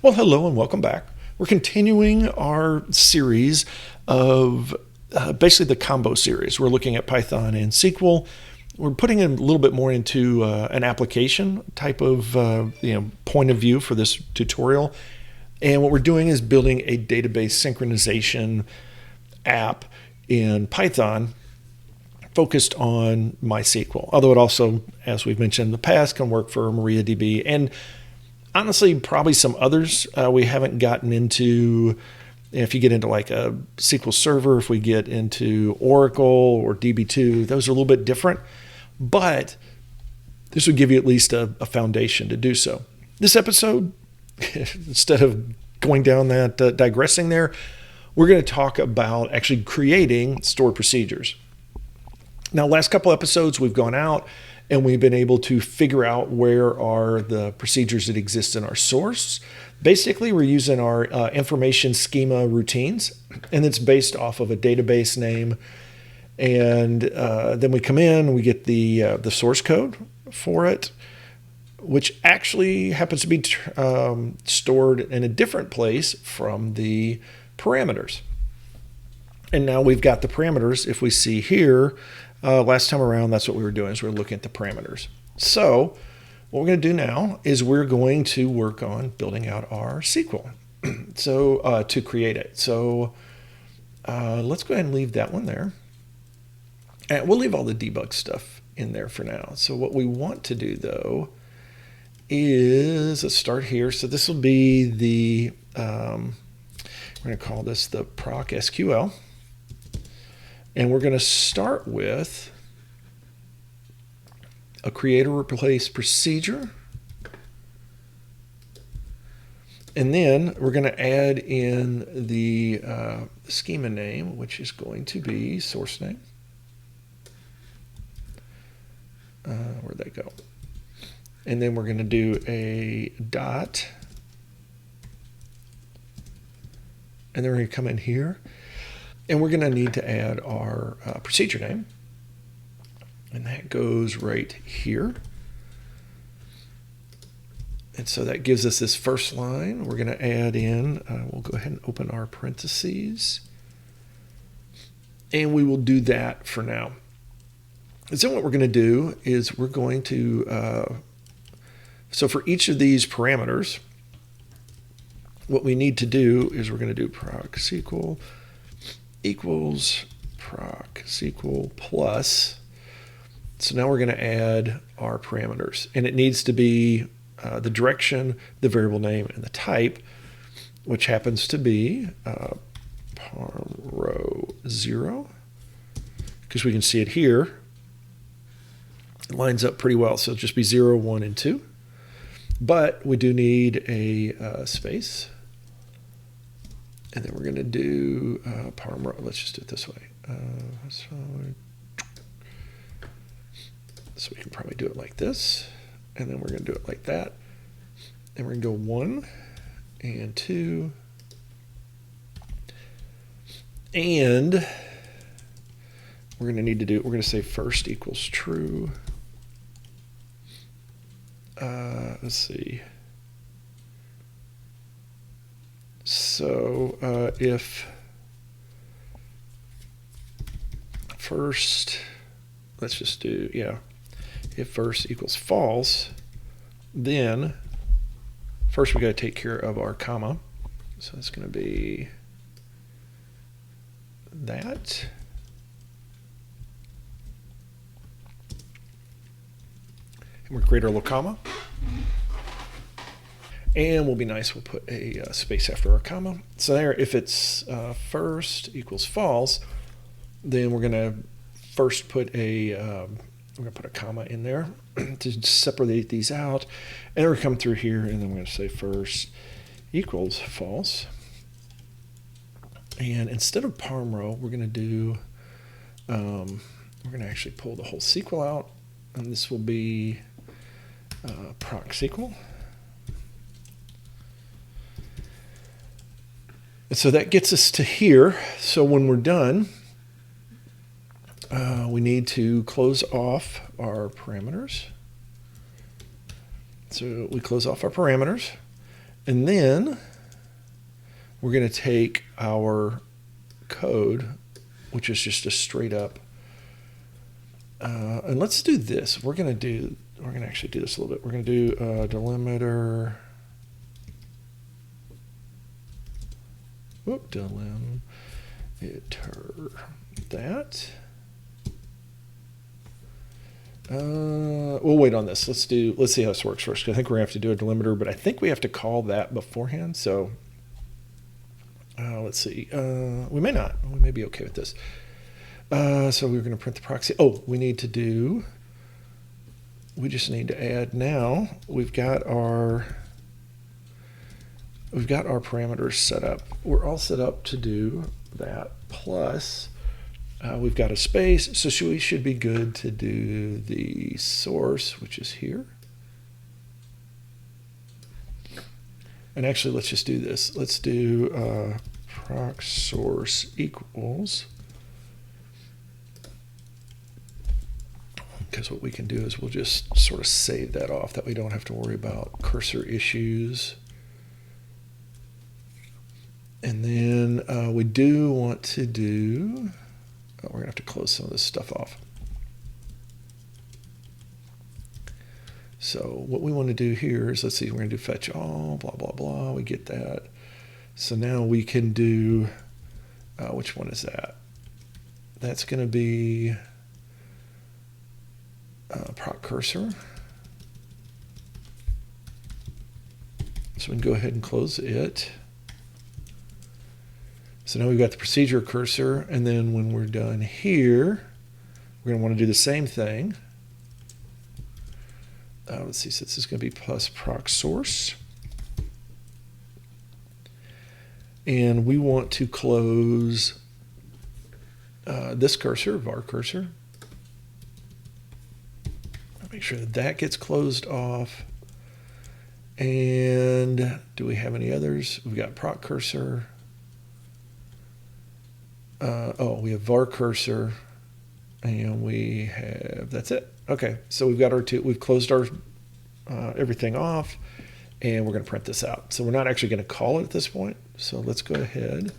Well, hello and welcome back. We're continuing our series of basically the combo series. We're looking at Python and SQL. We're putting in a little bit more into an application type of point of view for this tutorial. And what we're doing is building a database synchronization app in Python focused on MySQL. Although it also, as we've mentioned in the past, can work for MariaDB and honestly probably some others. We haven't gotten into, if you get into like a SQL Server, if we get into Oracle or DB2, those are a little bit different. But this would give you at least a foundation to do so. This episode, instead of going down that digressing there, we're going to talk about actually creating stored procedures. Now, last couple episodes, we've gone out and we've been able to figure out where are the procedures that exist in our source. Basically, we're using our information schema routines, and it's based off of a database name. And then we come in, we get the source code for it, which actually happens to be stored in a different place from the parameters. And now we've got the parameters. If we see here, last time around, that's what we were doing, is we're looking at the parameters. So what we're going to do now is we're going to work on building out our SQL so to create it. So let's go ahead and leave that one there. And we'll leave all the debug stuff in there for now. So what we want to do, though, is let's start here. So this will be the, we're going to call this the proc SQL. And we're going to start with a create or replace procedure. And then we're going to add in the schema name, which is going to be source name. Where'd that go? And then we're going to do a dot. And then we're going to come in here. And we're going to need to add our procedure name. And that goes right here. And so that gives us this first line. We're going to add in, we'll go ahead and open our parentheses. And we will do that for now. And so what we're going to do is we're going to, so for each of these parameters, what we need to do is we're going to do proc SQL equals proc SQL plus. So now we're going to add our parameters, and it needs to be the direction, the variable name, and the type, which happens to be parm row 0, because we can see it here. It lines up pretty well, so it'll just be 0, 1, and 2. But we do need a space. And then we're going to do parm row. Let's just do it this way. So we can probably do it like this. And then we're going to do it like that. And we're going to go 1 and 2. And we're going to need to do, we're going to say first equals true. Let's see. So if first, let's just do, if first equals false, then first we got to take care of our comma. So it's going to be that. And we'll create our little comma. And we'll be nice, we'll put a space after our comma. So there, if it's first equals false, then we're going to first put a, we're going to put a comma in there to separate these out. And then we're going to come through here, and then we're going to say first equals false. And instead of parm row, we're going to do, we're going to actually pull the whole SQL out. And this will be proc SQL. And so that gets us to here. So when we're done, we need to close off our parameters. So we close off our parameters, And then we're going to take our code, which is just a straight up, and let's do this. We're going to actually do this a little bit. We're going to do delimiter. Delimiter that. We'll wait on this. Let's see how this works first. I think we're gonna have to do a delimiter, but I think we have to call that beforehand. So let's see. We may not. We may be okay with this. So we're gonna print the proxy. Oh, we just need to add now. We've got our parameters set up. We're all set up to do that. Plus, we've got a space, so we should be good to do the source, which is here. And actually, let's just do this. Let's do proc source equals, because what we can do is we'll just sort of save that off, that we don't have to worry about cursor issues. And then we do want to do, we're going to have to close some of this stuff off. So what we want to do here is, let's see, we're going to do fetch all, blah, blah, blah. We get that. So now we can do, which one is that? That's going to be proc cursor. So we can go ahead and close it. So now we've got the procedure cursor, and then when we're done here, we're going to want to do the same thing. Let's see, so this is going to be plus proc source. And we want to close this cursor, var cursor. Make sure that that gets closed off. And do we have any others? We've got proc cursor. We have var cursor, and we have, that's it. Okay, so we've got we've closed our everything off, and we're going to print this out. So we're not actually going to call it at this point. So let's go ahead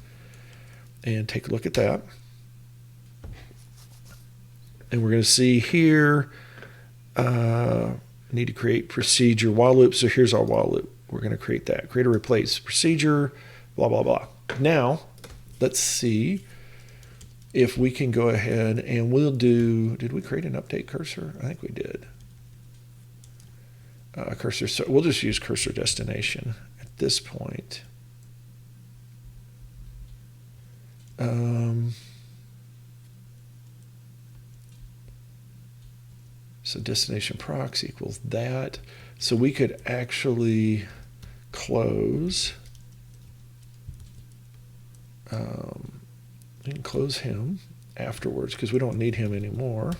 and take a look at that. And we're going to see here, need to create procedure while loop. So here's our while loop. We're going to create that. Create a replace procedure, blah, blah, blah. Now, let's see if we can go ahead and we'll do, did we create an update cursor? I think we did. Cursor, so we'll just use cursor destination at this point. So destination procs equals that. So we could actually close, we can close him afterwards because we don't need him anymore.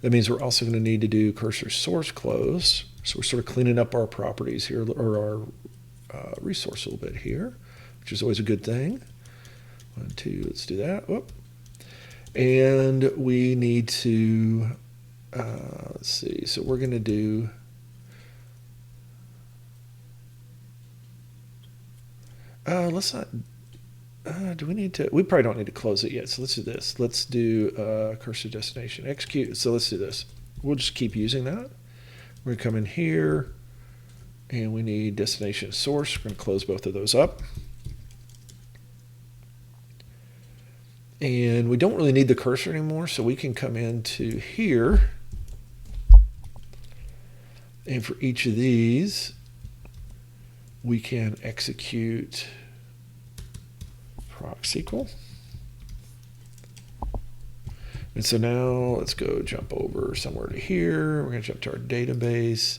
That means we're also going to need to do cursor source close. So we're sort of cleaning up our properties here, or our resource a little bit here, which is always a good thing. 1, 2, let's do that. Whoop. And we need to, let's see, so we're going to do, let's not, do we need to, we probably don't need to close it yet. So let's do this. Let's do cursor destination execute. So let's do this. We'll just keep using that. We're going to come in here, and we need destination source. We're going to close both of those up. And we don't really need the cursor anymore, so we can come into here. And for each of these, we can execute proc SQL. And so now let's go jump over somewhere to here. We're going to jump to our database.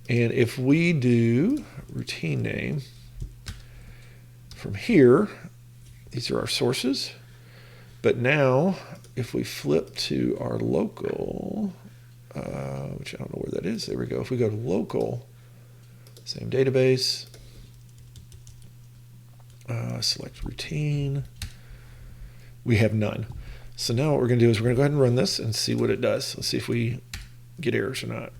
And if we do routine name from here, these are our sources. But now, if we flip to our local, which I don't know where that is, there we go. If we go to local, same database, select routine, we have none. So now what we're going to do is we're going to go ahead and run this and see what it does. Let's see if we get errors or not.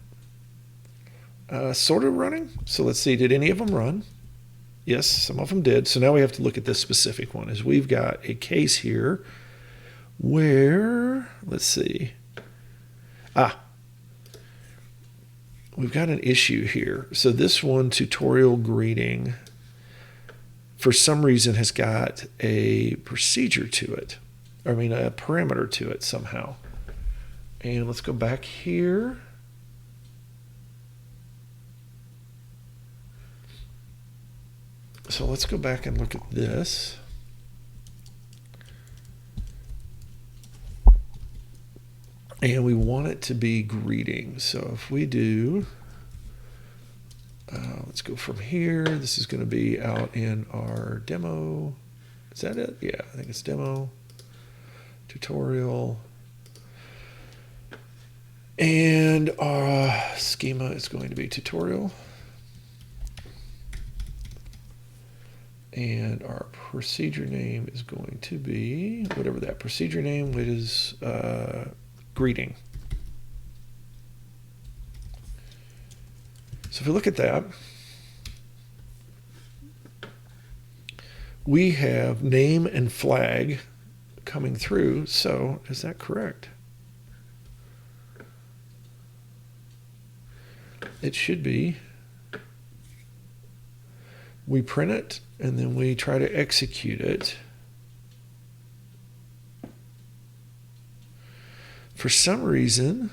sort of running. So let's see, did any of them run? Yes, some of them did. So now we have to look at this specific one. Is we've got a case here where, let's see, we've got an issue here. So this one, tutorial greeting, for some reason has got a procedure to it. I mean, a parameter to it somehow. And let's go back here. So let's go back and look at this. And we want it to be greeting. So if we do, let's go from here. This is going to be out in our demo. Is that it? Yeah, I think it's demo, tutorial. And our schema is going to be tutorial. And our procedure name is going to be whatever that procedure name is, greeting. So if we look at that, we have name and flag coming through. So is that correct? It should be. We print it and then we try to execute it. For some reason,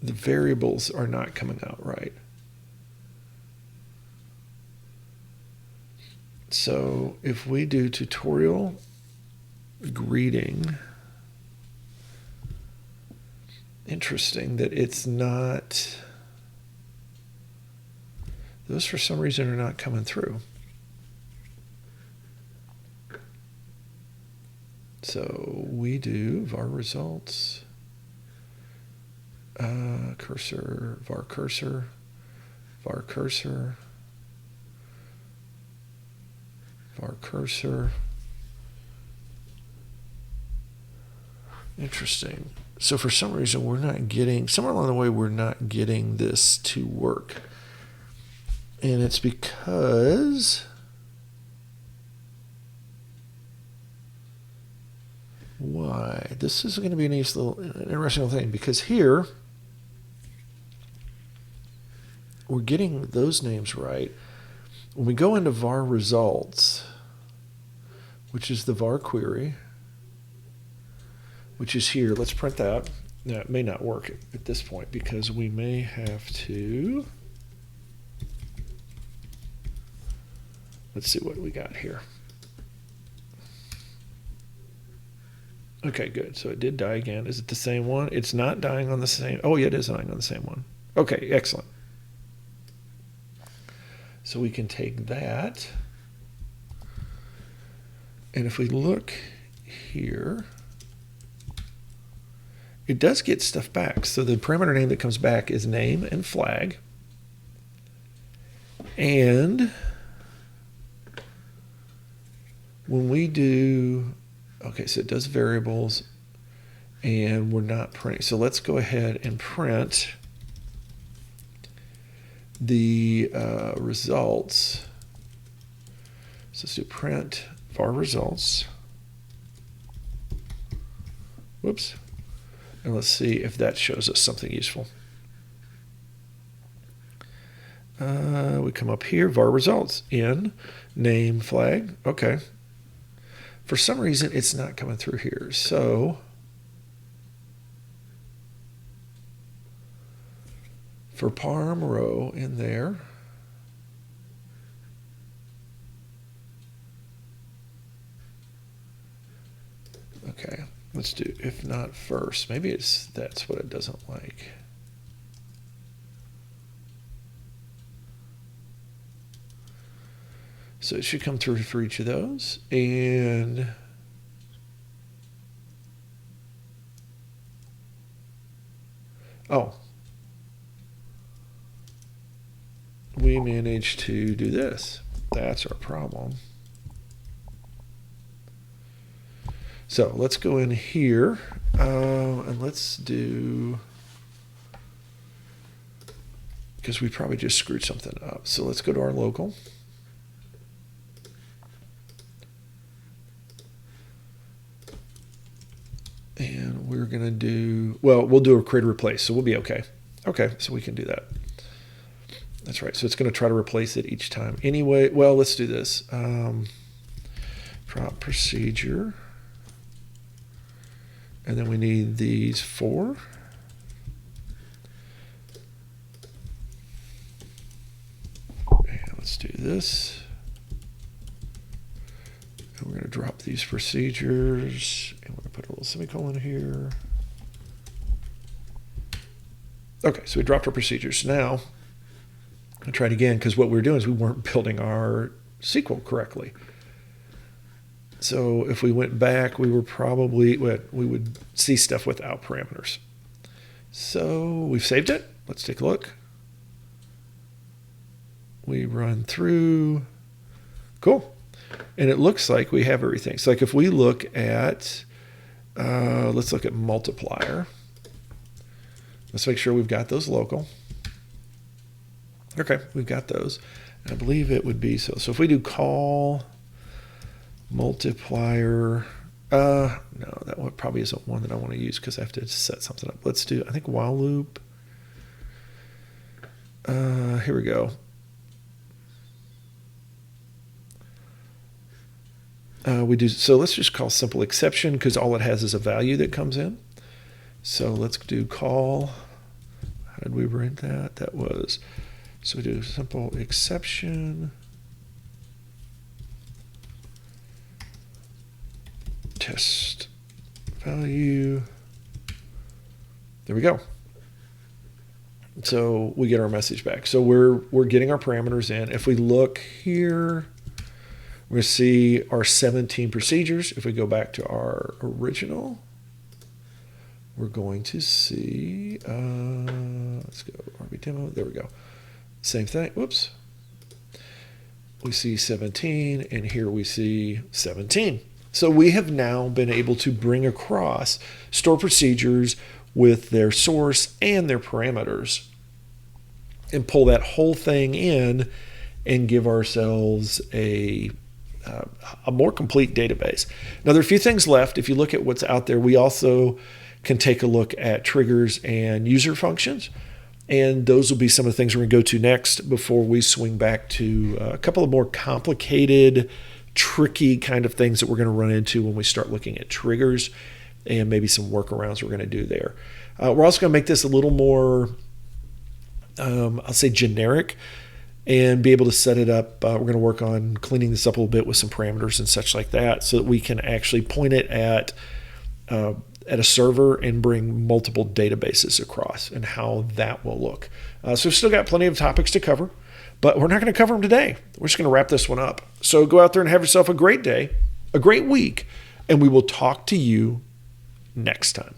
the variables are not coming out right. So if we do tutorial greeting, interesting that it's not, those for some reason are not coming through. So we do var results, cursor, var cursor, var cursor, var cursor. Interesting. So for some reason we're not getting, somewhere along the way we're not getting this to work. And it's because why? This is going to be a nice little interesting thing, because here we're getting those names right. When we go into var results, which is the var query, which is here, let's print that. Now it may not work at this point because we may have to, let's see what we got here. Okay, good. So it did die again. Is it the same one? It's not dying on the same. Oh, yeah, it is dying on the same one. Okay, excellent. So we can take that. And if we look here, it does get stuff back. So the parameter name that comes back is name and flag. And when we do, okay, so it does variables and we're not printing. So let's go ahead and print the results. So let's do print var results. Whoops. And let's see if that shows us something useful. We come up here, var results, in name flag. Okay. For some reason, it's not coming through here. So for parm row in there, okay, let's do if not first. Maybe that's what it doesn't like. So it should come through for each of those. And oh, we managed to do this. That's our problem. So let's go in here and let's do because we probably just screwed something up. So let's go to our local. And we're going to do, well, we'll do a create replace, so we'll be okay. Okay, so we can do that. That's right. So it's going to try to replace it each time. Anyway, well, let's do this. Drop procedure. And then we need these 4. And let's do this. And we're going to drop these procedures. And we're going to put a little semicolon here. Okay, so we dropped our procedures. Now, I'll try it again, because what we were doing is we weren't building our SQL correctly. So if we went back, we were probably, we would see stuff without parameters. So we've saved it. Let's take a look. We run through. Cool. And it looks like we have everything. So like if we look at, let's look at multiplier. Let's make sure we've got those local. Okay, we've got those. And I believe it would be so. So if we do call multiplier, no, that one probably isn't one that I want to use because I have to set something up. Let's do, I think, while loop. Here we go. We do, so let's just call simple exception because all it has is a value that comes in. So let's do call. How did we write that? That was, so we do simple exception. Test value. There we go. So we get our message back. So we're getting our parameters in. If we look here, we're going to see our 17 procedures. If we go back to our original, we're going to see, let's go RB demo. There we go. Same thing. Whoops. We see 17, and here we see 17. So we have now been able to bring across store procedures with their source and their parameters and pull that whole thing in and give ourselves a more complete database. Now, there are a few things left. If you look at what's out there, we also can take a look at triggers and user functions. And those will be some of the things we're going to go to next before we swing back to a couple of more complicated, tricky kind of things that we're going to run into when we start looking at triggers and maybe some workarounds we're going to do there. We're also going to make this a little more, I'll say, generic and be able to set it up. We're going to work on cleaning this up a little bit with some parameters and such like that so that we can actually point it at a server and bring multiple databases across and how that will look. So we've still got plenty of topics to cover, but we're not going to cover them today. We're just going to wrap this one up. So go out there and have yourself a great day, a great week, and we will talk to you next time.